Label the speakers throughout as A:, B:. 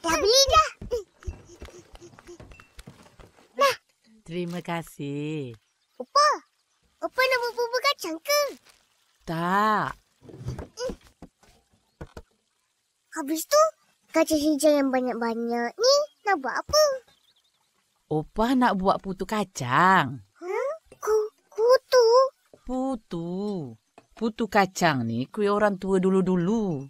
A: Dah beli dah. Nah.
B: Terima kasih.
A: Opa nak buat bubur kacang ke?
B: Tak.
A: Habis tu, kacang hijau yang banyak-banyak ni nak buat apa?
B: Opa nak buat putu kacang.
A: Kutu?
B: Putu kacang ni kuih orang tua dulu-dulu.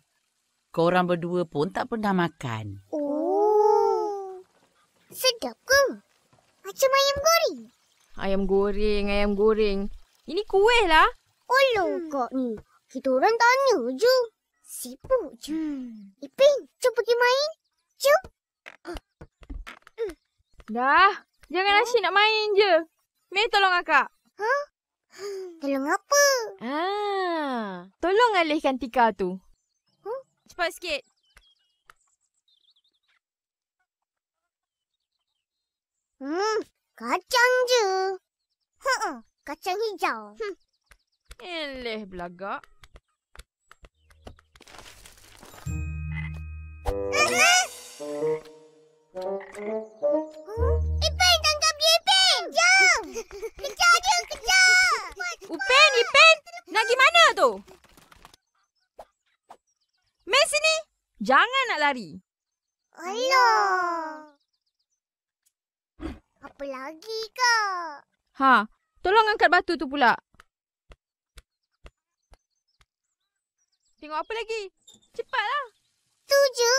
B: Korang berdua pun tak pernah makan.
A: Oh. Sedap ke? Macam ayam goreng.
C: Ayam goreng. Ini kuih lah.
A: Alah kak ni. Kita orang tanya je. Sibuk je. Ipin, jom pergi main. Jom.
C: Dah. Jangan asyik nak main je. Mei tolong akak.
A: Tolong apa?
C: Tolong alihkan tikar tu. Cepat sikit.
A: Kacang je. Kacang hijau.
C: Eleh belagak.
A: Ipin, tangkap dia Ipin. Jom. Kejar dia, kejar.
C: Ipin. Nak pergi mana tu? Mei sini. Jangan nak lari.
A: Alah. Apa lagi kak?
C: Tolong angkat batu tu pula. Tengok apa lagi? Cepatlah.
A: Tu je.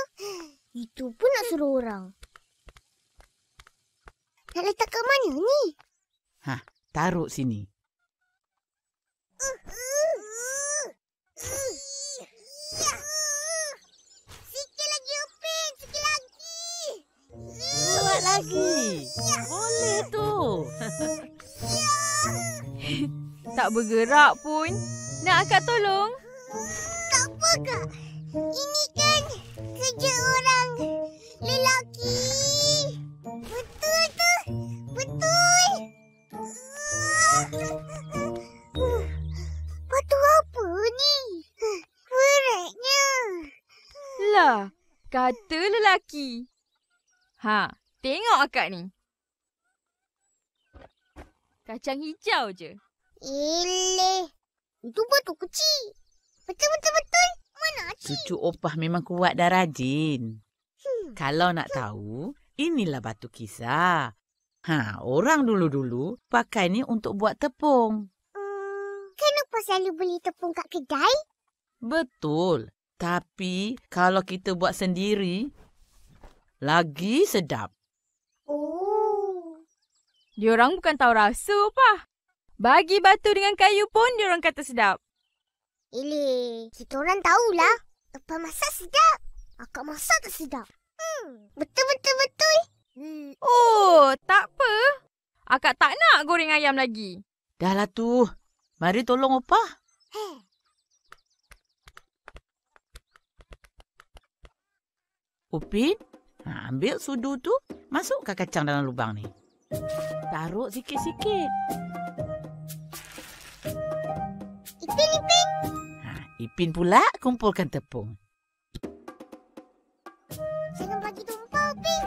A: Itu pun nak suruh orang. Nak letak kat mana ni?
B: Taruh sini.
A: Sikit lagi Upin, sikit lagi.
B: Buat lagi. Boleh tu.
C: Tak bergerak pun. Nak akak tolong?
A: Tak apa kak. Ini kan kerja orang lelaki. Betul tu. Betul. Batu apa ni? Beratnya.
C: Lah, kata lelaki. Tengok akak ni. Kacang hijau je.
A: Eleh. Itu batu kecil. Betul. Mana Acik?
B: Cucu opah memang kuat dan rajin. Kalau nak tahu, inilah batu kisar. Orang dulu-dulu pakai ni untuk buat tepung.
A: Kenapa selalu beli tepung kat kedai?
B: Betul. Tapi kalau kita buat sendiri, lagi sedap.
A: Oh.
C: Diorang bukan tahu rasa apa. Bagi batu dengan kayu pun diorang kata sedap.
A: Eleh, kita orang tahulah. Apa masak sedap. Akak masak tak sedap. Betul.
C: Oh, tak apa. Akak tak nak goreng ayam lagi.
B: Dah lah tu. Mari tolong opah. Upin, ambil sudu tu. Masukkan kacang dalam lubang ni. Taruh sikit-sikit.
A: Ipin.
B: Ipin pula kumpulkan tepung.
A: Jangan bagi tumpah, Upin.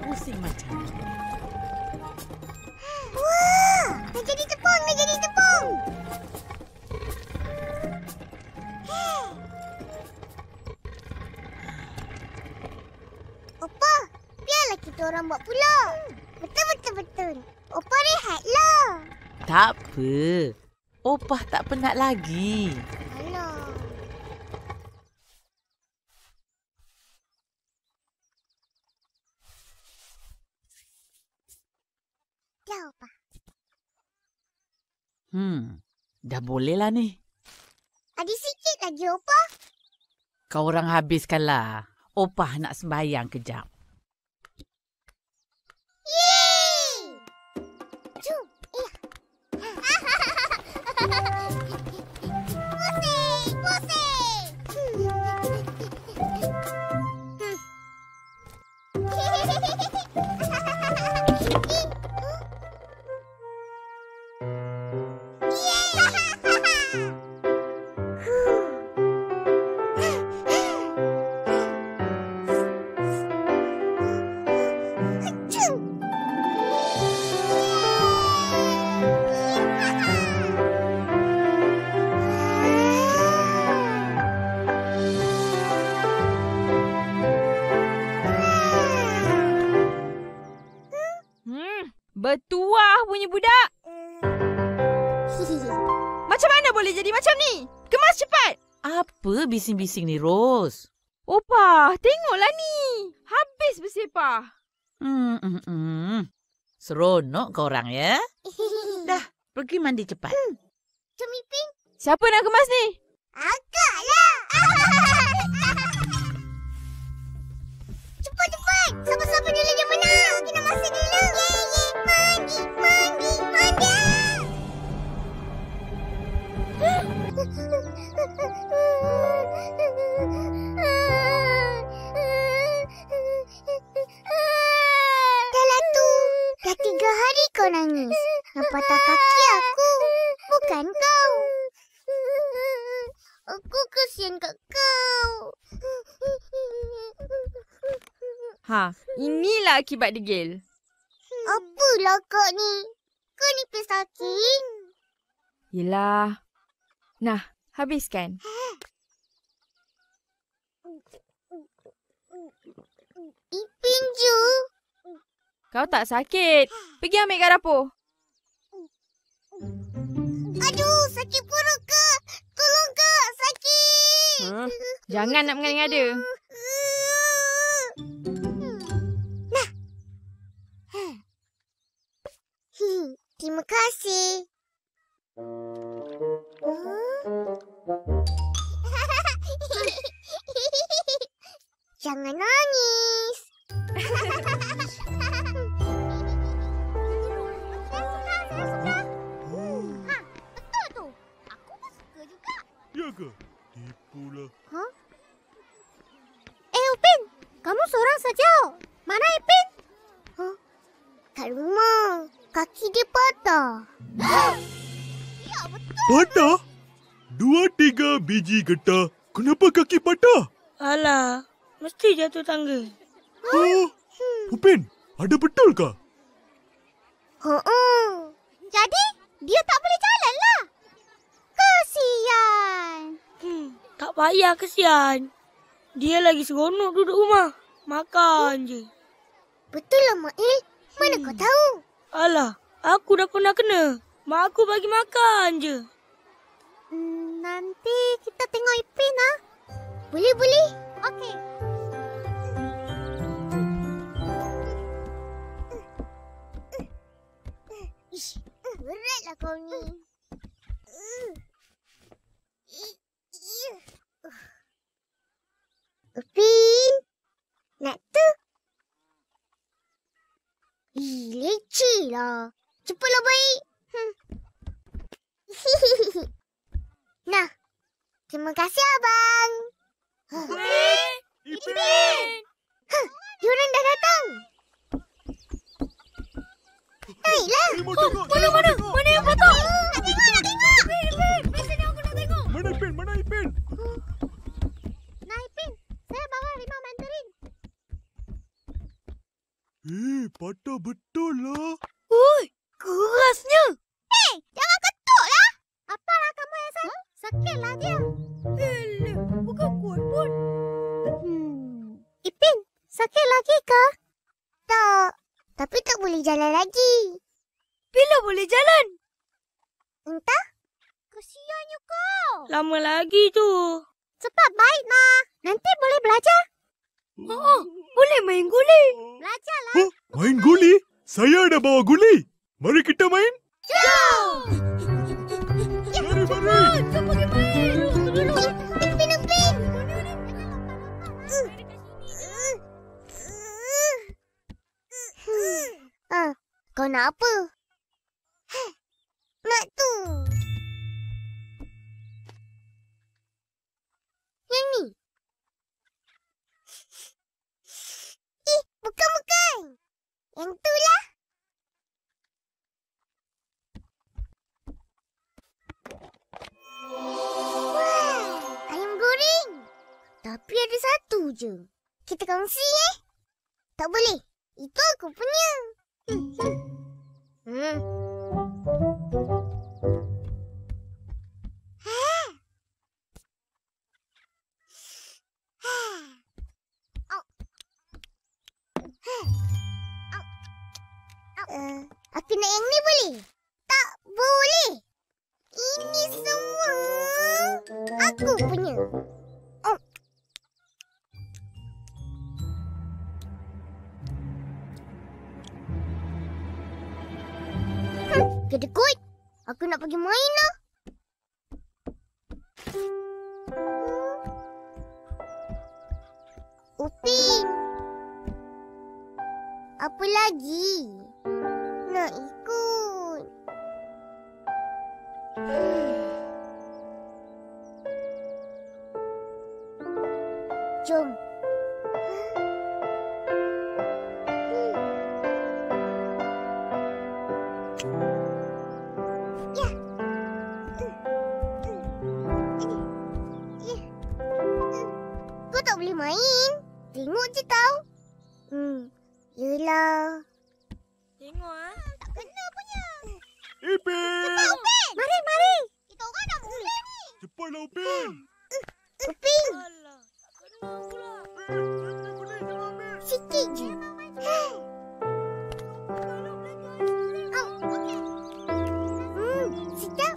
B: Pusing macam ni.
A: Wah, dah jadi tepung. Opa, biarlah kita orang buat pula. Betul. Opa rehatlah.
B: Tak apa. Opah tak penat lagi.
A: Alah. Dah, Opa.
B: Dah boleh lah ni.
A: Ada sikit lagi, Opa.
B: Kau orang habiskanlah. Opah nak sembahyang kejap.
A: Yeay! Jom. Pusing.
C: Kemas cepat.
B: Apa bising-bising ni, Ros?
C: Opah, tengoklah ni. Habis bersepah.
B: Seronok kau orang ya. Dah, pergi mandi cepat.
A: Jom Ipin.
C: Siapa nak kemas ni?
A: Agak lah. Cepat. Siapa-siapa dulu dia menang. Kita masuk dulu. Mandi. Dahlah tu. Dah 3 hari kau nangis. Yang patah kaki aku. Bukan kau. Aku kesian kat kau.
C: Inilah akibat degil.
A: Apalah kau ni? Kau ni pesakit.
C: Yelah. Nah, habiskan.
A: Ipin je.
C: Kau tak sakit. Pergi ambil kat dapur.
A: Aduh, sakit perut Kak. Tolong Kak, sakit.
C: Jangan nak mengada-ngada.
A: Nah. Terima kasih. Jangan nangis. Betul tu. Aku pun suka juga.
D: Ya ke? Tipulah.
A: Upin, kamu seorang saja. Mana Ipin? Kat rumah. Kaki dia patah. Ya, betul.
D: Patah? 2-3 biji getah. Kenapa kaki patah?
E: Alah, mesti jatuh tangga.
D: Upin, ada betul ke?
A: Jadi, dia tak boleh jalan lah. Kesian.
E: Tak payah kesian. Dia lagi seronok duduk rumah. Makan je.
A: Betul lah, Mail. Mana kau tahu?
E: Alah, aku dah pernah kena. Mak aku bagi makan je.
A: Nanti kita tengok Ipin lah. Boleh. Okey. Ish, beratlah kau ni. Ipin, nak tu? Leceh lah. Cepatlah baik. Nah, terima kasih abang.
D: Ipin!
A: Diorang dah datang. Naiklah.
D: Mana
A: yang patah? Nak tengok. Biasanya aku nak tengok.
D: Mana Ipin?
A: Nah, Ipin. Saya bawa 5 mandarin.
D: Patah betul lah.
E: Kerasnya.
A: Jangan ketuk lah. Apalah kamu, Hasan? Sakitlah dia.
E: Bukan kuat pun.
A: Ipin, sakit lagi ke? Tak. Tapi tak boleh jalan lagi.
E: Bila boleh jalan?
A: Entah. Kesiannya kau.
E: Lama lagi tu.
A: Cepat baik, Nah. Nanti boleh belajar.
E: Boleh main guli.
A: Belajarlah.
D: Main guli? Saya ada bawa guli. Mari kita main.
A: Jom.
D: Mari.
E: Jom pergi main.
A: Ipin. Kau nak apa? Nak tu. Yang ni. Bukan. Yang tu lah. Wah, ayam goreng. Tapi ada satu je. Kita kongsi Tak boleh. Itu aku punya. Aku nak yang ni boleh? Tak boleh. Ini semua Aku punya. Oh. Kedekut. Aku nak pergi main lah. Upin. Apa lagi? Nak ikut. Jom. Kau tak boleh main. Tengok je tau. Yelah.
E: Tengok
A: Tak kena punya.
D: Ipin!
A: Mari, mari. Kita orang dah mula ni.
D: Cepatlah, Upin!
A: Upin,
E: Alah. Kena pula.
A: sikit je. Sedap.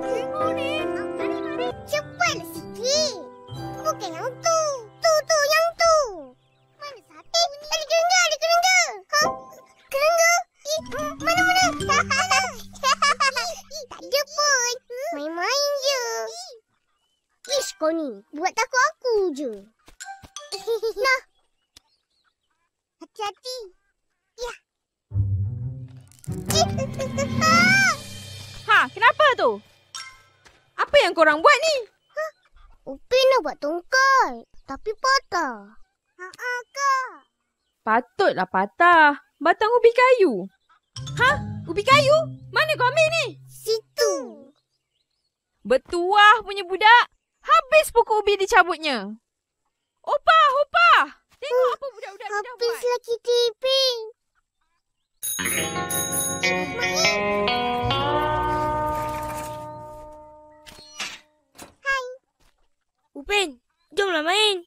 A: Tengok ni. Mari, mari. Cepatlah sikit. Bukan yang tu. Tu, yang tu. Mana satu? Ada kerengga. Ha? Kerengga? Mana? Tak ada pun. Main-main je. Ish, kau ni. Buat takut aku je. Nah. Hati-hati. Ya.
C: Ha, kenapa tu? Apa yang korang buat ni?
A: Upin nak buat tongkat. Tapi patah. Kak.
C: Patutlah patah. Batang ubi kayu. Ha? Ubi kayu? Mana kau ambil ni?
A: Situ.
C: Bertuah punya budak. Habis pokok ubi dicabutnya. Opah. Tengok apa budak-budak ni dah buat.
A: Habislah kita, Ipin.
E: Upin, jomlah main.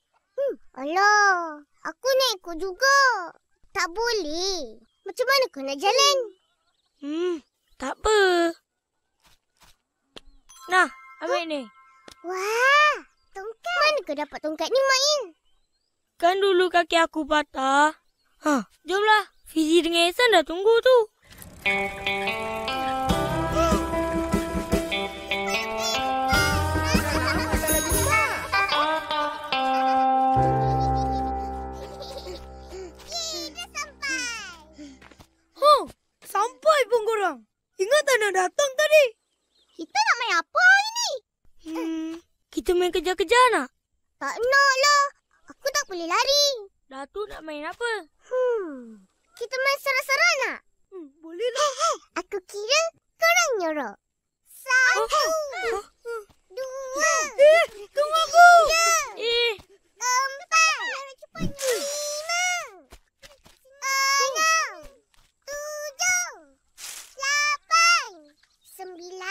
A: Alah, aku nak ikut juga. Tak boleh. Macam mana kau nak jalan?
E: Tak apa. Nah, ambil ni.
A: Wah, tongkat. Mana kau dapat tongkat ni, Main?
E: Kan dulu kaki aku patah. Jomlah. Fizi dengan Ehsan dah tunggu tu. Sampai pun korang. Ingat tak nak datang tadi?
A: Kita nak main apa hari ni?
E: Kita main kejar-kejar nak?
A: Tak nak lah. Aku tak boleh lari.
E: Datuk nak main apa?
A: Kita main serah-serah nak?
E: Boleh lah.
A: Aku kira korang nyorok. 1, 2,
E: Tunggu aku.
A: 3, 4, 5, 6, 7, 8, 9,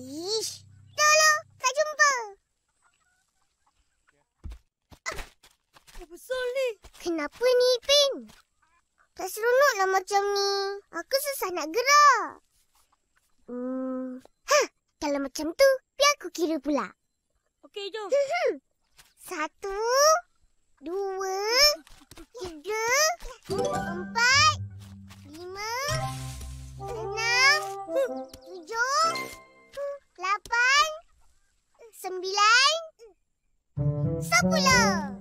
A: Ish, dah lah, tak jumpa.
E: Apa besar ni?
A: Kenapa ni, Ipin? Tak seronoklah macam ni. Aku susah nak gerak. Kalau macam tu, biar aku kira pula.
E: Okey, jom.
A: 1, 2, 3, 4, 5, 6, 7, 8, 9, 10.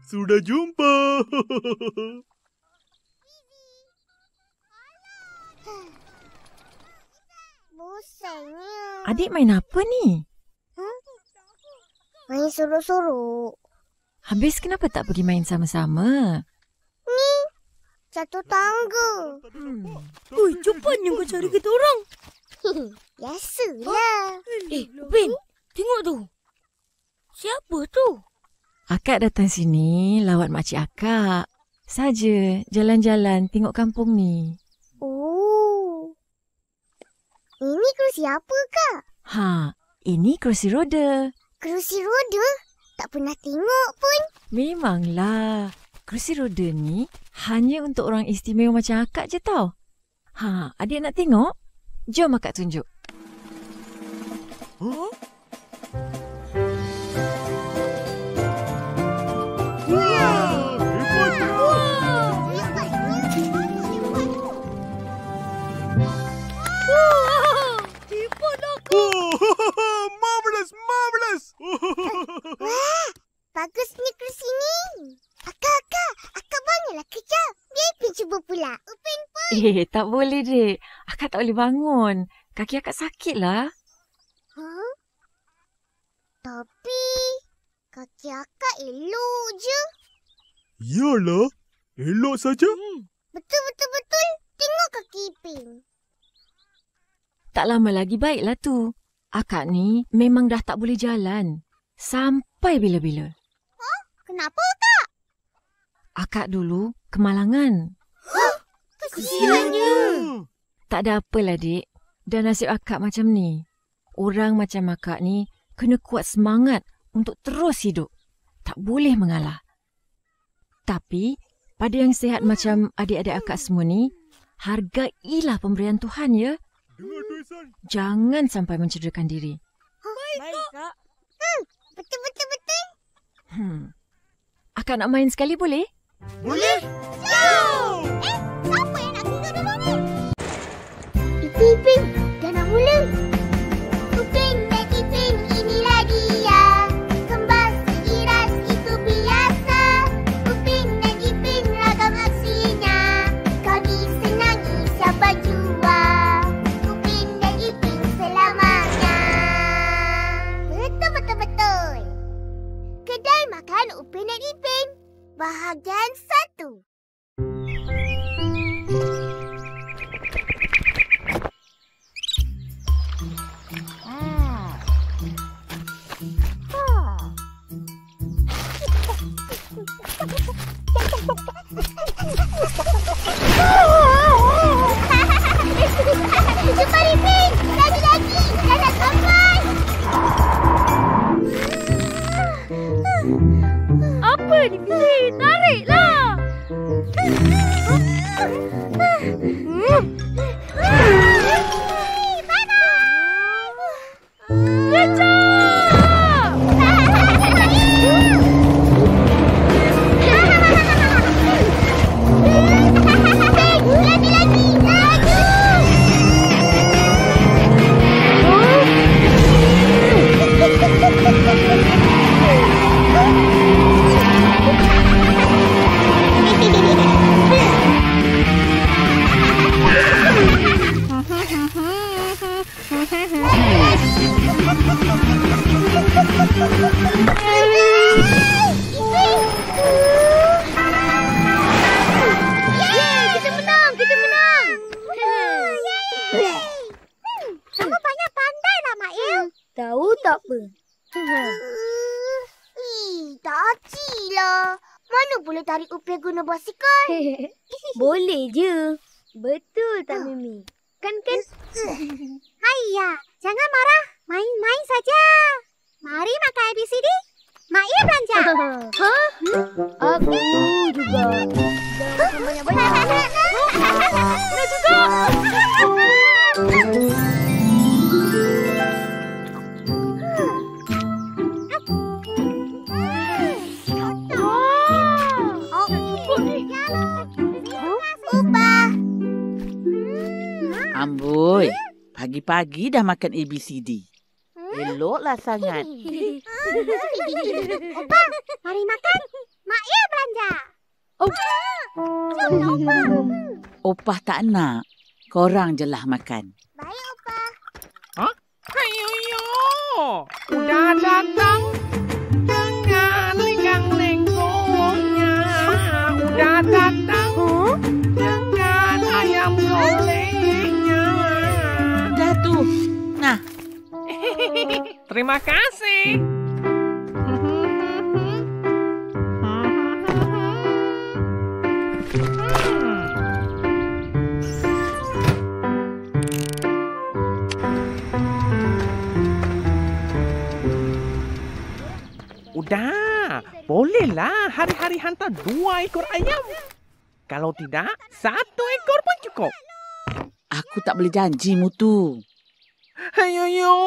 D: Sudah jumpa.
A: Bosannya.
C: Adik main apa ni?
A: Main sorok-sorok.
C: Habis kenapa tak pergi main sama-sama?
A: Ni, jatuh tangga.
E: Ui, cepatnya kau cari kita orang.
A: Biasalah.
E: Upin, tengok tu. Siapa tu?
C: Akak datang sini lawat makcik akak. Saja jalan-jalan tengok kampung ni.
A: Oh. Ini kerusi apa, Kak?
C: Ha, ini kerusi roda.
A: Kerusi roda? Tak pernah tengok pun.
C: Memanglah. Kerusi roda ni hanya untuk orang istimewa macam akak je tau. Ha, adik nak tengok? Jom akak tunjuk.
D: Huh? Marvelous!
A: Wah, bagusnya kerusi ni. Akak bangunlah kejap. Biar Upin cuba pula. Upin pun.
C: Tak boleh, Dek. Akak tak boleh bangun. Kaki akak sakit lah.
A: Huh? Tapi, kaki akak elok je.
D: Yalah, elok saja.
A: Betul. Tengok kaki Upin.
C: Tak lama lagi baiklah tu. Akak ni memang dah tak boleh jalan. Sampai bila-bila.
A: Kenapa, Kak?
C: Akak dulu kemalangan.
A: Kesiannya.
C: Tak ada apalah, Dek. Dan nasib akak macam ni. Orang macam akak ni kena kuat semangat untuk terus hidup. Tak boleh mengalah. Tapi, pada yang sihat macam adik-adik akak semua ni, hargailah pemberian Tuhan, ya.
D: Dengar tu, Ihsan.
C: Jangan sampai mencederakan diri.
E: Baik, Kak.
A: Betul.
C: Akak nak main sekali boleh?
D: Boleh?
A: Siapa yang nak tidur dulu ni? Upin, dah nak mula. Upin dan Ipin, inilah dia. Kembar seiras itu biasa. Upin dan Ipin, ragam aksinya. Kau disenangi siapa jua. Upin dan Ipin selamanya. Betul. Kedai makan Upin dan Ipin. Bahagian 1. Cepat Ipin, lagi. Dah nak sampai.
E: Apa ni, Ipin? Tariklah. Kita menang.
A: Kamu banyak pandai lah, Mak Il.
E: Tahu tak apa?
A: Tak aci lah. Mana boleh tarik Upin guna basikal?
E: Boleh je. Betul tak, Mimi? Kan?
A: Ayah, jangan marah. Main-main saja. Mari makan ABCD. Mak Il belanja.
E: Aku juga. Jangan banyak-banyak.
A: Nak juga.
B: Amboi, pagi-pagi dah makan ABCD. Eloklah sangat.
A: Opa, mari makan. Mak ya belanja.
B: Oh.
A: Jomlah, Opa.
B: Opah tak nak. Korang je lah makan.
A: Baik, Opa.
F: Hayo, udah datang dengan lenggang-lenggongnya. Udah datang dengan ayam gorengnya.
B: Dah tu. Nah,
F: Terima kasih. Udah, bolehlah hari-hari hantar 2 ekor ayam. Kalau tidak, 1 ekor pun cukup.
B: aku tak boleh janji Mutu.
F: Ayo,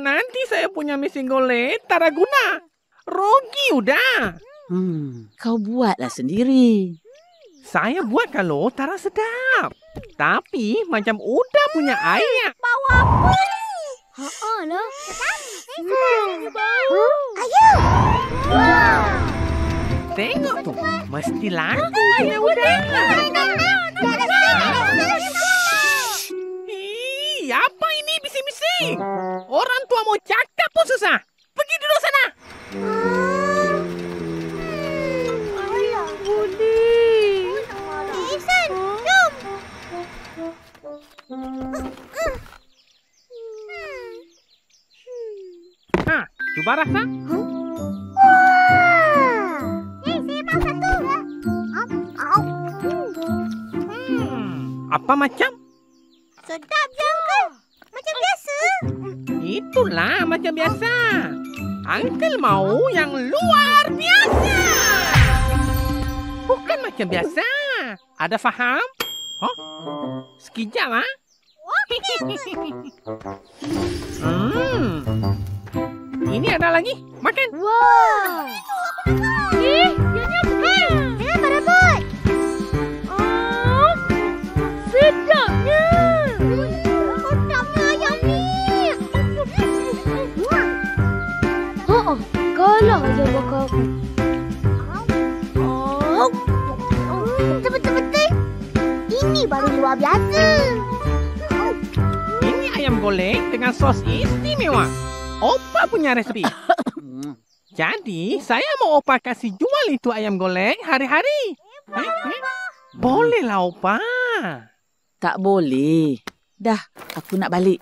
F: nanti saya punya mesin golek tak ada guna. Rugi udah.
B: Kau buatlah sendiri.
F: Saya buat kalau tak ada sedap. Tapi macam udah punya air.
A: Bawa apa?
E: Haa lah.
A: Sedapnya bau. Ayo. Wow.
F: Tengok tu, mesti laku ya udah. Ih, apa ini bising-bising? Orang tua mau cakap pun susah. Pergi duduk sana.
A: Alah, Budi. Isan, jom.
F: Ha, cuba rasa.
A: Saya mau satu.
F: Apa macam?
A: Sedap je, Uncle. Macam biasa.
F: Itulah macam biasa. Uncle mau yang luar biasa. Bukan macam biasa. Ada faham? Huh? Sekejap, ha? Ini ada lagi. Makan.
A: Wow. Dia nyampai. Saya berebut. Sedapnya. Sedapnya ayam ni. Kalah je bakal aku. Betul-betul. Ini baru luar biasa.
F: Ini ayam golek dengan sos istimewa. Opa punya resepi. Jadi, saya mau Opa kasih jual itu ayam golek hari-hari. Bolehlah, Opa.
B: Tak boleh. Dah, aku nak balik.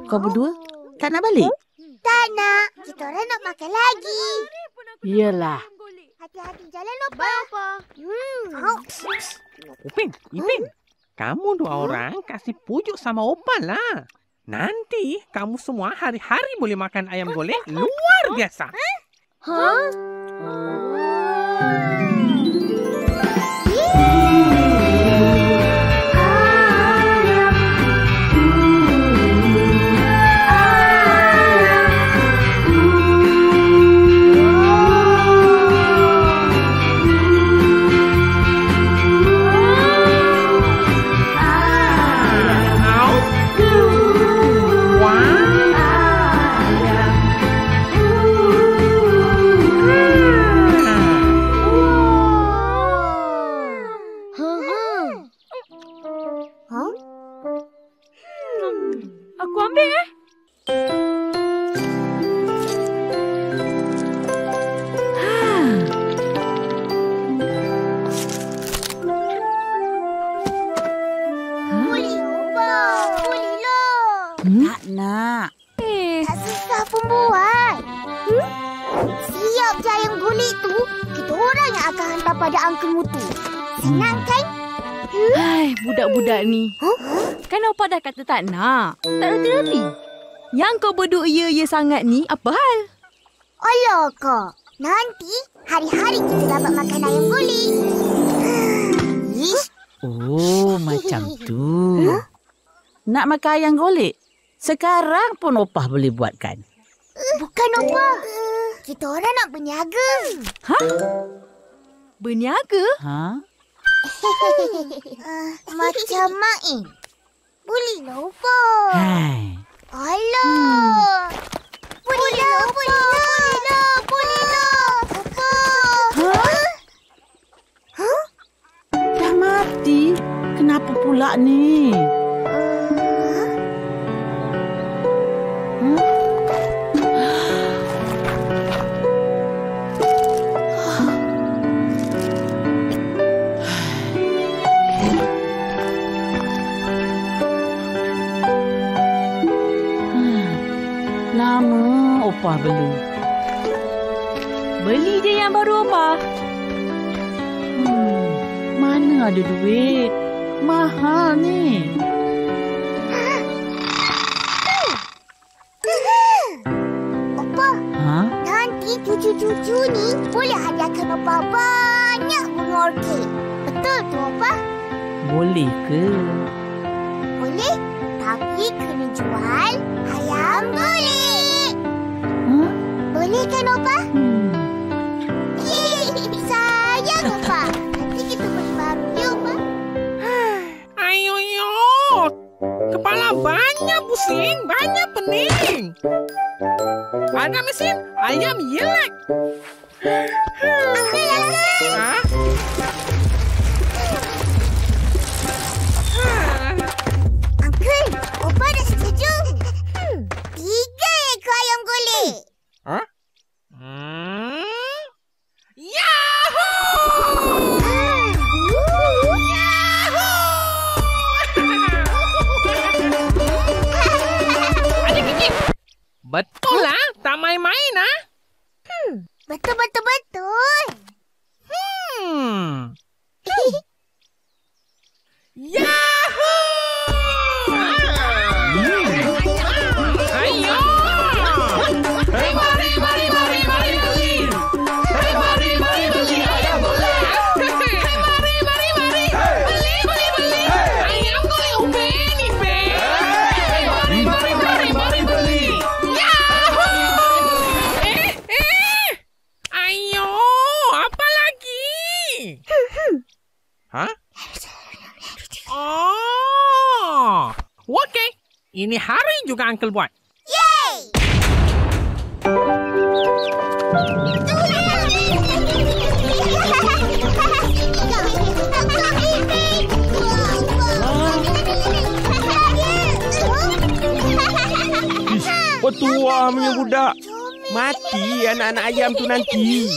B: Kau berdua tak nak balik?
A: Tak nak. Kita orang nak makan lagi.
B: Iyalah.
A: Hati-hati jalan, Opa.
F: Ipin. Kamu 2 orang kasih pujuk sama Opa lah. Nanti kamu semua hari-hari boleh makan ayam golek luar biasa.
C: Aku ambil
A: Boleh, Opa. Bolehlah.
B: Tak nak.
A: Tak susah pun buat. Siap je ayam golek tu. Kita orang yang akan hantar pada Uncle Mutu. Senang kan?
C: Hai, budak-budak ni. Kan Opa dah kata tak nak. Tak reti-reti. Yang kau berduk ya sangat ni, apa hal?
A: Alah, Kak. Nanti hari-hari kita dapat makan ayam golek. Ish.
B: Oh, macam tu. Nak makan ayam golek? Sekarang pun Opah boleh buatkan.
A: Bukan, Opa. Kita orang nak berniaga.
C: Berniaga?
A: Macam Main. Bolehlah, Opa.
B: Hai.
A: Alah. Pulila. Opa.
B: Dah mati. Kenapa pula ni? Lama Opah beli.
C: Beli je yang baru, Opah.
B: Mana ada duit? Mahal ni.
A: Opa,
B: Ha?
A: nanti cucu-cucu ni boleh hadiahkan Opa banyak bunga orkid. Betul tu, Opa?
B: Boleh ke?
A: Boleh, tapi kena jual ayam golek. Boleh kan, Opa? Sayang, Opa. Nanti kita beli baru ya, Opa.
F: Ayo. Kepala banyak pusing, banyak pening. Ada mesin ayam yelek. Ha?
A: Uncle, Opa dah setuju. 3 ekor ayam golek.
F: Ha? Yahoo! Adik-adik. Betul lah, tak main-main ah.
A: Betul.
F: Yahoo! Ayo! Mari beli. Mari beli ayam golek. Mari. Beli. Ayam golek ubin ni, Be. Mari beli. Yahoo! Ayo, apa lagi? Hah? Oh, okey. Ini hari juga Uncle buat.
A: Yeay!
G: Petua punya budak. Mati anak-anak ayam tu nanti.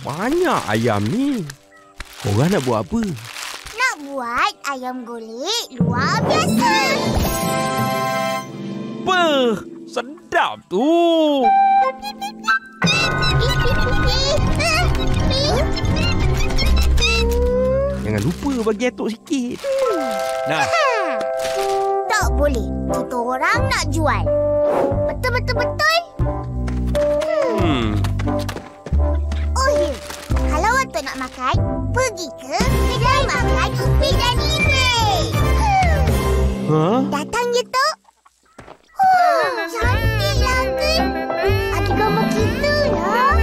G: Banyak ayam ni. Korang nak buat apa?
A: Nak buat ayam golek luar biasa.
G: Beuh, sedap tu. Jangan lupa bagi atuk sikit. Nah,
A: Tak boleh. Kita orang nak jual. Betul. Oh ya, kalau atuk nak makan, pergi ke kedai makan Upi dan Ine. Datang je, Tok. Oh, cantik lah, Uncle. Ada gambar kita lah.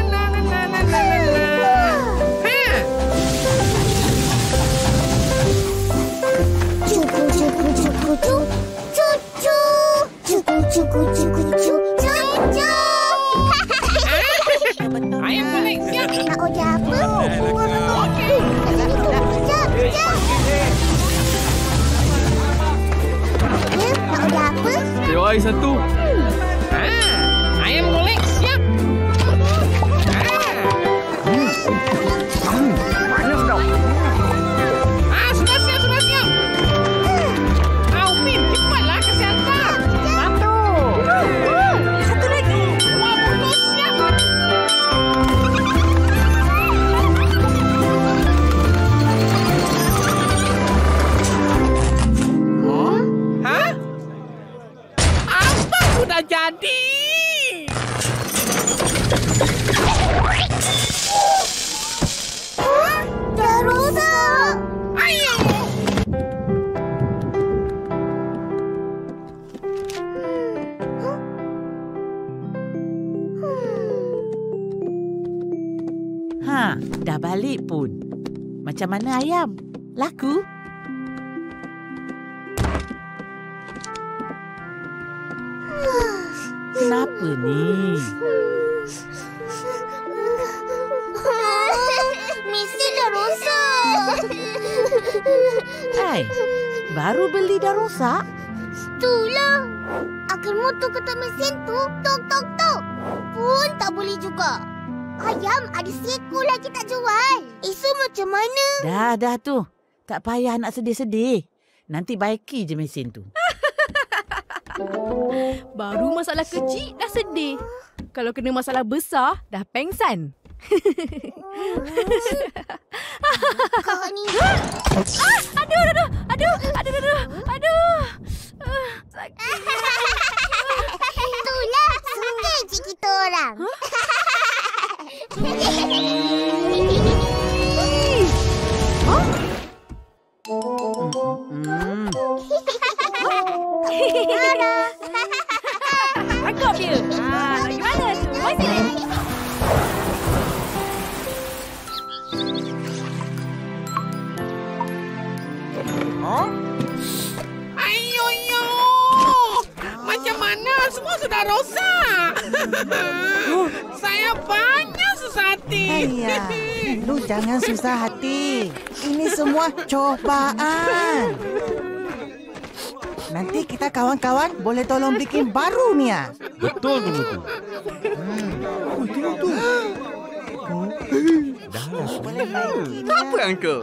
F: Ayam golek siap.
A: Nak order apa? Sekejap. Nak order apa?
G: Tewai satu.
F: Ayam golek siap. Sudah siap. Upin, cepatlah kasih hantar. Satu lagi. Wah, betul siap. Hah? Apa sudah jadi?
A: Dah rosak.
F: Ayo.
B: Dah balik pun. Macam mana ayam? Laku? kenapa ni?
A: Mesin dah rosak.
B: Hai, baru beli dah rosak?
A: Itulah. Akan motor kata mesin tu, tok tok tok. Pun tak boleh juga. Ayam ada seekor lagi tak jual. Esok macam mana?
B: Dah tu. Tak payah nak sedih-sedih. Nanti baiki je mesin tu.
H: Baru masalah kecil dah sedih. Kalau kena masalah besar, dah pengsan.
A: Kau ni.
H: Aduh. Sakit.
A: Itulah. Suka je kita orang.
H: Tangkap dia. Lagi mana tu? Mari sini.
F: Ayo. Macam mana? Semua sudah rosak. Saya banyak susah hati.
I: Ayah, lu jangan susah hati. Ini semua cobaan. Nanti kita kawan-kawan boleh tolong bikin baru ni ya.
D: Betul tu.
G: Tengok tu.
I: Boleh baiki
J: Apa Uncle?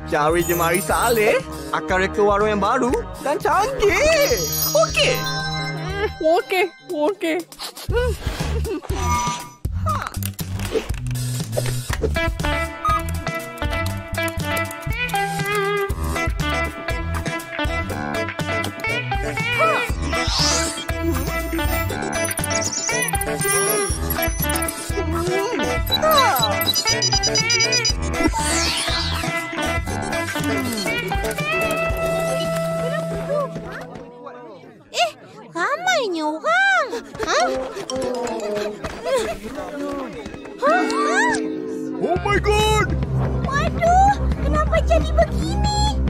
J: Cari jemari Saleh akan reka warung yang baru dan canggih. Okey.
F: Okey.
A: Ramainya orang.
D: Oh my God!
A: Waduh, kenapa jadi begini?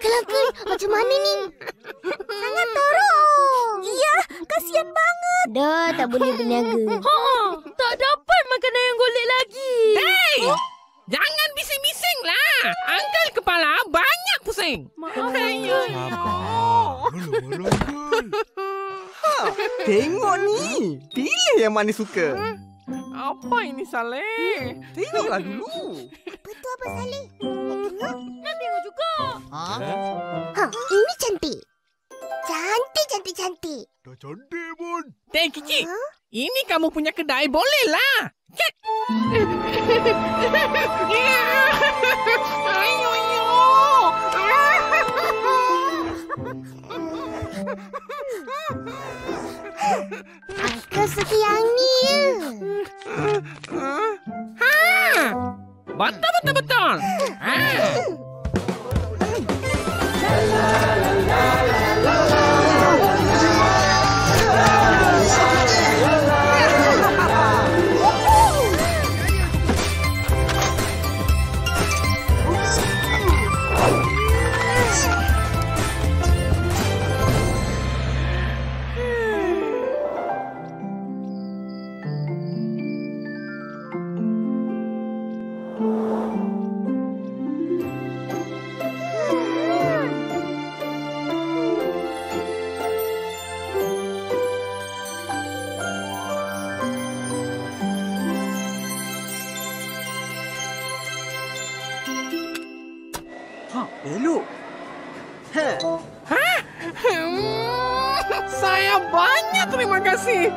A: Kelakar, macam mana ni? Sangat teruk. Iya, kasihan banget. Dah tak boleh berniaga.
H: Tak dapat makanan yang golek lagi.
F: Hey! Jangan bising-bising lah. Uncle kepala banyak pusing.
H: Maaf.
J: Tengok ni. Pilih yang mana suka.
F: Apa ini Saleh?
J: Tengoklah dulu.
A: Apa tu Abang Saleh? Tengok.
H: Nak tengok juga.
A: Ini cantik. Cantik.
D: Dah cantik pun.
F: Teh kicik. Ini kamu punya kedai boleh lah. Cek. Ayo.
A: Uncle suka yang ni ya.
F: Betul.
J: Elok.
F: Saya banyak terima kasih.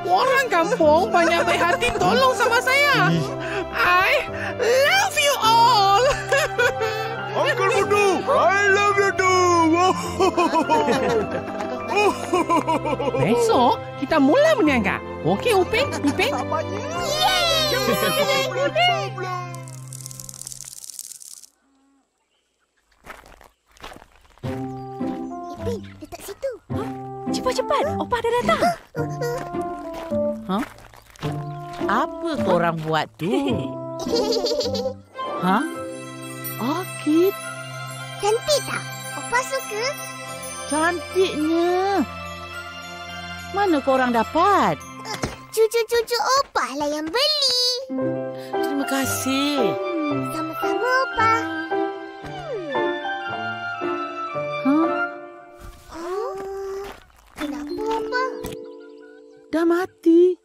F: Orang kampung banyak baik hati tolong sama saya. I love you all.
D: Uncle Mudu, I love you too.
F: Besok kita mula berniaga. Okey Upin, Ipin?
A: Ipin, letak situ.
H: Cepat. Opah dah datang.
B: Apa korang buat tu? Ha? Orkid?
A: Cantik tak? Opa suka?
B: Cantiknya. Mana korang dapat?
A: Cucu-cucu Opa lah yang beli.
B: Terima kasih.
A: Sama-sama Opa.
B: Ha?
A: Kenapa Opa?
B: Dah mati.